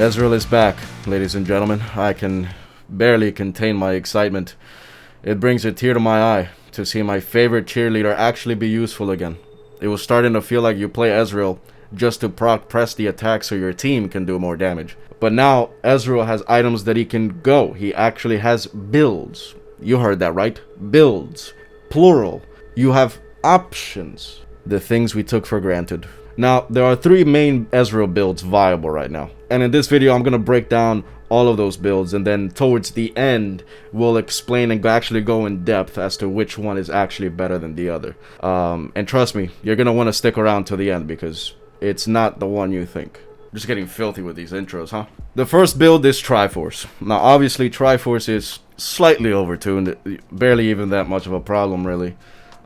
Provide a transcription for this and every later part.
Ezreal is back, ladies and gentlemen. I can barely contain my excitement. It brings a tear to my eye to see my favorite cheerleader actually be useful again. It was starting to feel like you play Ezreal just to press the attack so your team can do more damage. But now, Ezreal has items that he can go. He actually has builds. You heard that right? Builds. Plural. You have options. The things we took for granted. Now, there are 3 main Ezreal builds viable right now. And in this video, I'm going to break down all of those builds. And then towards the end, we'll explain and actually go in depth as to which one is actually better than the other. And trust me, you're going to want to stick around to the end because it's not the one you think. Just getting filthy with these intros, huh? The first build is Triforce. Now, obviously, Triforce is slightly overtuned. Barely even that much of a problem, really.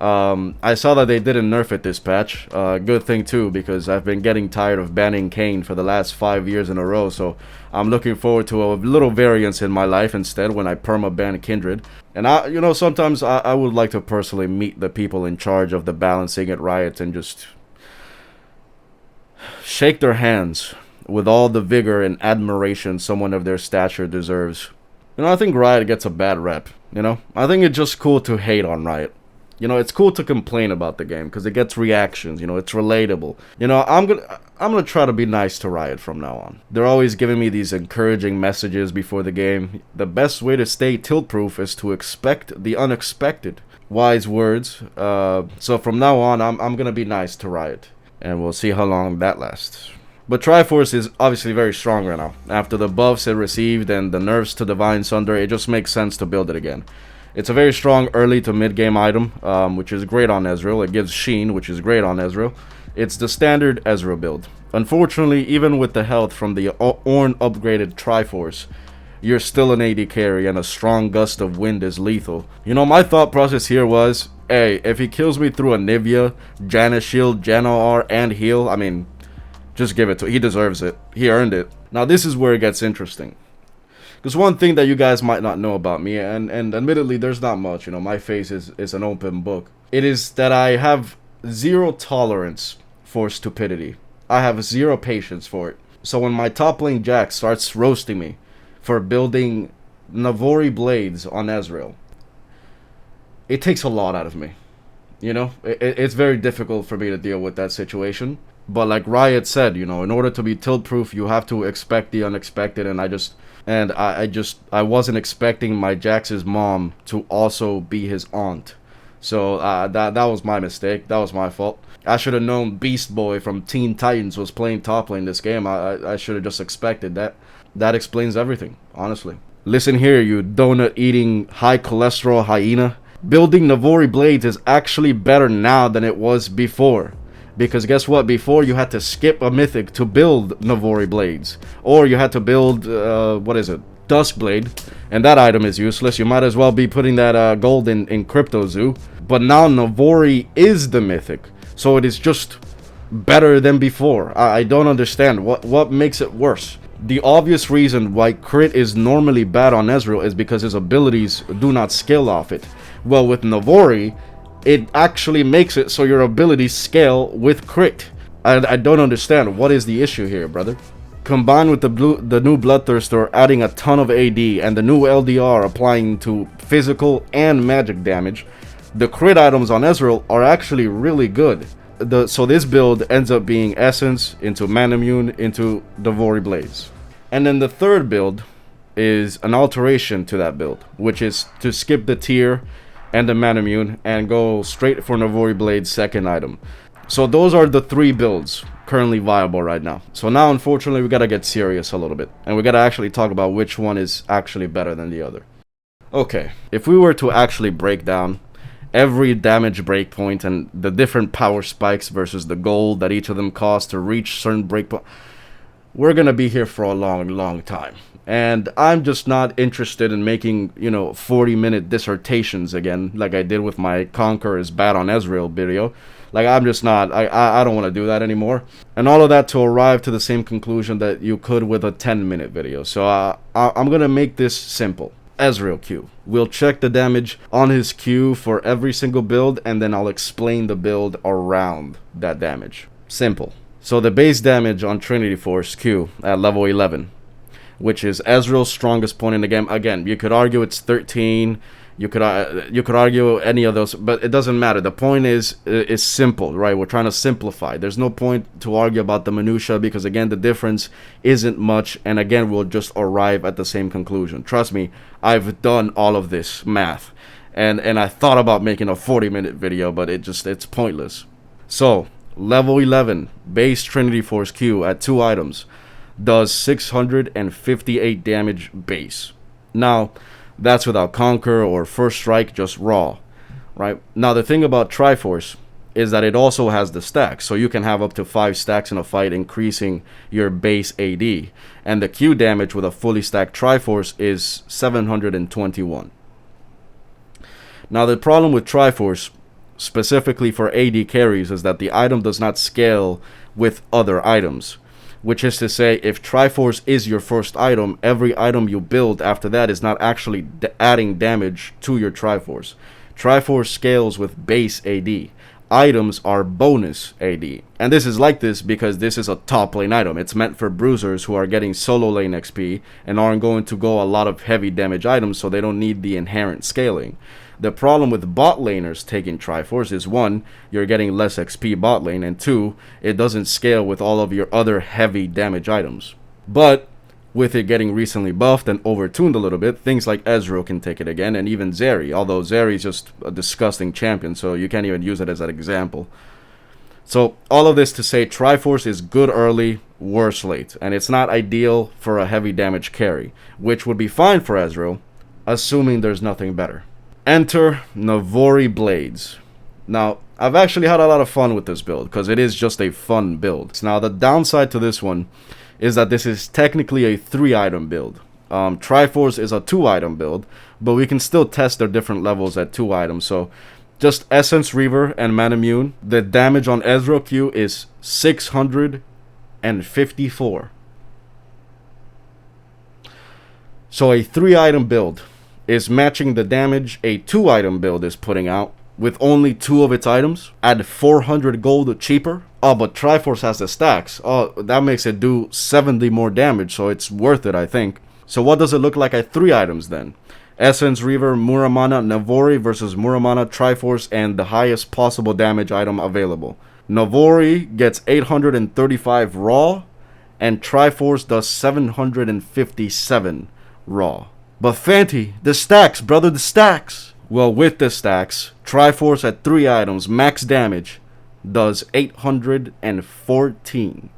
I saw that they didn't nerf it this patch. Good thing too, because I've been getting tired of banning Kayn for the last 5 years in a row, so I'm looking forward to a little variance in my life instead when I perma-ban Kindred. And sometimes I would like to personally meet the people in charge of the balancing at Riot and just shake their hands with all the vigor and admiration someone of their stature deserves. I think Riot gets a bad rep, I think it's just cool to hate on Riot. It's cool to complain about the game because it gets reactions, it's relatable. I'm gonna try to be nice to Riot from now on. They're always giving me these encouraging messages before the game. The best way to stay tilt-proof is to expect the unexpected. Wise words. So from now on, I'm gonna be nice to Riot. And we'll see how long that lasts. But Triforce is obviously very strong right now. After the buffs it received and the nerfs to Divine Sunder, it just makes sense to build it again. It's a very strong early to mid game item, which is great on Ezreal. It gives Sheen, which is great on Ezreal. It's the standard Ezreal build. Unfortunately, even with the health from the Ornn upgraded Triforce, you're still an AD carry and a strong gust of wind is lethal. My thought process here was, hey, if he kills me through a Nivea, Janna Shield, Janna R, and heal, I mean, just give it to him. He deserves it. He earned it. Now this is where it gets interesting. Because one thing that you guys might not know about me, and admittedly there's not much, my face is an open book. It is that I have zero tolerance for stupidity. I have zero patience for it. So when my top lane Jack starts roasting me for building Navori blades on Ezreal, it takes a lot out of me. It's very difficult for me to deal with that situation. But like Riot said, in order to be tilt-proof, you have to expect the unexpected, and I wasn't expecting my Jax's mom to also be his aunt. So that was my mistake. That was my fault. I should have known Beast Boy from Teen Titans was playing top lane this game. I should have just expected that. That explains everything, honestly. Listen here, you donut-eating, high-cholesterol hyena. Building Navori blades is actually better now than it was before. Because guess what? Before you had to skip a mythic to build Navori blades. Or you had to build, Duskblade. And that item is useless. You might as well be putting that gold in Crypto Zoo. But now Navori is the mythic. So it is just better than before. I don't understand. What makes it worse? The obvious reason why crit is normally bad on Ezreal is because his abilities do not scale off it. Well, with Navori, it actually makes it so your abilities scale with crit. I don't understand. What is the issue here, brother? Combined with the new Bloodthirster adding a ton of AD and the new LDR applying to physical and magic damage, the crit items on Ezreal are actually really good. So this build ends up being Essence into Manamune into Navori Blades. And then the third build is an alteration to that build, which is to skip the tier and the Manamune and go straight for Navori Blade's second item. So those are the 3 builds currently viable right now. So now unfortunately we gotta get serious a little bit, and we gotta actually talk about which one is actually better than the other. Okay, if we were to actually break down every damage breakpoint and the different power spikes versus the gold that each of them cost to reach certain breakpoint, we're gonna be here for a long time. And I'm just not interested in making, 40-minute dissertations again, like I did with my Conquer is bad on Ezreal video. Like, I'm just not, I don't want to do that anymore. And all of that to arrive to the same conclusion that you could with a 10-minute video. So I'm going to make this simple. Ezreal Q. We'll check the damage on his Q for every single build, and then I'll explain the build around that damage. Simple. So the base damage on Trinity Force Q at level 11 which is Ezreal's strongest point in the game. Again, you could argue it's 13. You could argue any of those, but it doesn't matter. The point is simple, right? We're trying to simplify. There's no point to argue about the minutia because, again, the difference isn't much, and again, we'll just arrive at the same conclusion. Trust me, I've done all of this math, and I thought about making a 40-minute video, but it's pointless. So, level 11 base Trinity Force Q at 2 items does 658 damage base. Now, that's without Conquer or First Strike, just raw, right? Now, the thing about Triforce is that it also has the stacks, so you can have up to 5 stacks in a fight, increasing your base AD. And the Q damage with a fully stacked Triforce is 721. Now, the problem with Triforce, specifically for AD carries, is that the item does not scale with other items. Which is to say, if Triforce is your first item, every item you build after that is not actually adding damage to your Triforce. Triforce scales with base AD. Items are bonus AD. And this is like this because this is a top lane item. It's meant for bruisers who are getting solo lane XP and aren't going to go a lot of heavy damage items, so they don't need the inherent scaling. The problem with bot laners taking Triforce is 1, you're getting less XP bot lane, and 2, it doesn't scale with all of your other heavy damage items. But with it getting recently buffed and overtuned a little bit, things like Ezreal can take it again, and even Zeri, although Zeri is just a disgusting champion, so you can't even use it as an example. So all of this to say, Triforce is good early, worse late, and it's not ideal for a heavy damage carry, which would be fine for Ezreal, assuming there's nothing better. Enter Navori Blades. Now, I've actually had a lot of fun with this build, because it is just a fun build. Now, the downside to this one is that this is technically a 3-item build. Triforce is a 2-item build, but we can still test their different levels at 2 items. So, just Essence Reaver and Manamune. The damage on Ezreal Q is 654. So, a 3-item build is matching the damage a 2-item build is putting out with only 2 of its items at 400 gold cheaper. Oh, but Triforce has the stacks. Oh, that makes it do 70 more damage, so it's worth it, I think. So what does it look like at 3 items then? Essence Reaver, Muramana, Navori versus Muramana, Triforce, and the highest possible damage item available. Navori gets 835 raw, and Triforce does 757 raw. But Fanti, the stacks, brother, the stacks. Well, with the stacks, Triforce at 3 items, max damage, does 814.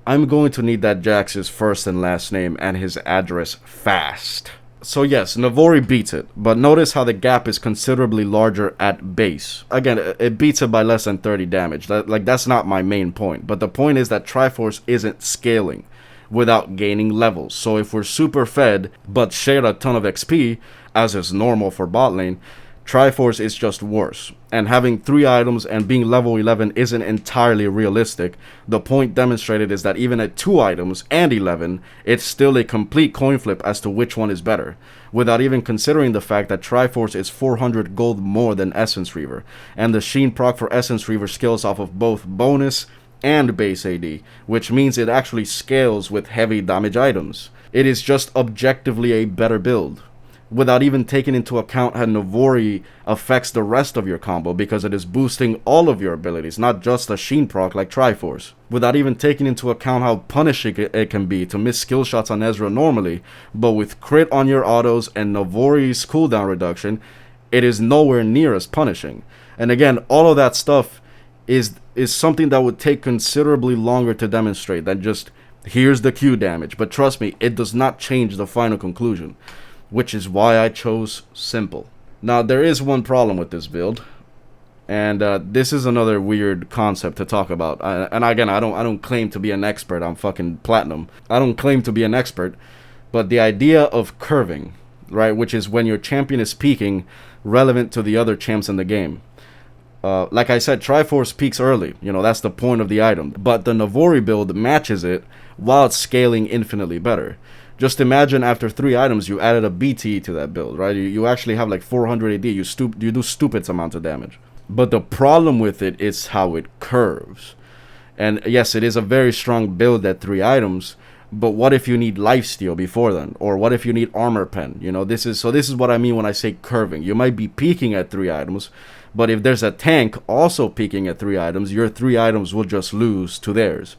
I'm going to need that Jax's first and last name and his address fast. So yes, Navori beats it, but notice how the gap is considerably larger at base. Again, it beats it by less than 30 damage. That's not my main point. But the point is that Triforce isn't scaling without gaining levels. So if we're super fed but share a ton of XP, as is normal for bot lane, Triforce is just worse. And having 3 items and being level 11 isn't entirely realistic. The point demonstrated is that even at 2 items and 11, it's still a complete coin flip as to which one is better, without even considering the fact that Triforce is 400 gold more than Essence Reaver, and the Sheen proc for Essence Reaver scales off of both bonus and base AD, which means it actually scales with heavy damage items. It is just objectively a better build, without even taking into account how Navori affects the rest of your combo, because it is boosting all of your abilities, not just a Sheen proc like Triforce. Without even taking into account how punishing it can be to miss skill shots on Ezreal normally, but with crit on your autos and Navori's cooldown reduction, it is nowhere near as punishing. And again, all of that stuff is something that would take considerably longer to demonstrate than just here's the Q damage. But trust me, it does not change the final conclusion, which is why I chose simple. Now, there is one problem with this build, and this is another weird concept to talk about. And again, I don't claim to be an expert. I'm fucking platinum. I don't claim to be an expert, but the idea of curving, right, which is when your champion is peaking relevant to the other champs in the game. Like I said, Triforce peaks early. You know, that's the point of the item. But the Navori build matches it while it's scaling infinitely better. Just imagine after 3 items, you added a BT to that build, right? You actually have like 400 AD. You do stupid amounts of damage. But the problem with it is how it curves. And yes, it is a very strong build at 3 items, But what if you need lifesteal before then? Or what if you need armor pen? You know, this is what I mean when I say curving. You might be peaking at 3 items, but if there's a tank also peaking at 3 items, your 3 items will just lose to theirs.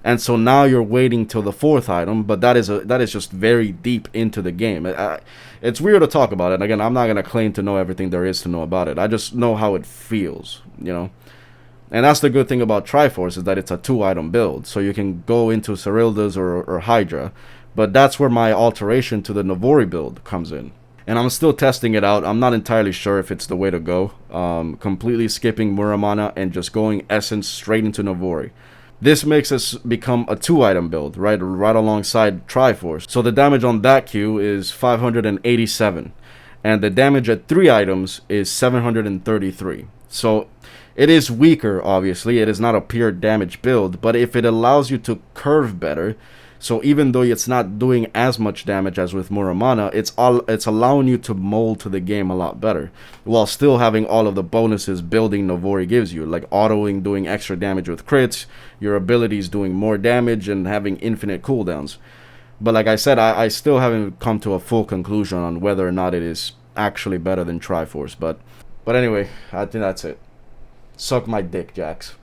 And so now you're waiting till the 4th item, but that is just very deep into the game. It's weird to talk about it. And again, I'm not going to claim to know everything there is to know about it. I just know how it feels, you know. And that's the good thing about Triforce, is that it's a 2-item build. So you can go into Cyrilda's or Hydra. But that's where my alteration to the Navori build comes in. And I'm still testing it out. I'm not entirely sure if it's the way to go. Completely skipping Muramana and just going Essence straight into Navori. This makes us become a 2-item build, right alongside Triforce. So the damage on that queue is 587. And the damage at 3 items is 733. So it is weaker, obviously. It is not a pure damage build, but if it allows you to curve better, so even though it's not doing as much damage as with Muramana, it's allowing you to mold to the game a lot better, while still having all of the bonuses building Navori gives you, like autoing, doing extra damage with crits, your abilities doing more damage, and having infinite cooldowns. But like I said, I still haven't come to a full conclusion on whether or not it is actually better than Triforce. But anyway, I think that's it. Suck my dick, Jax.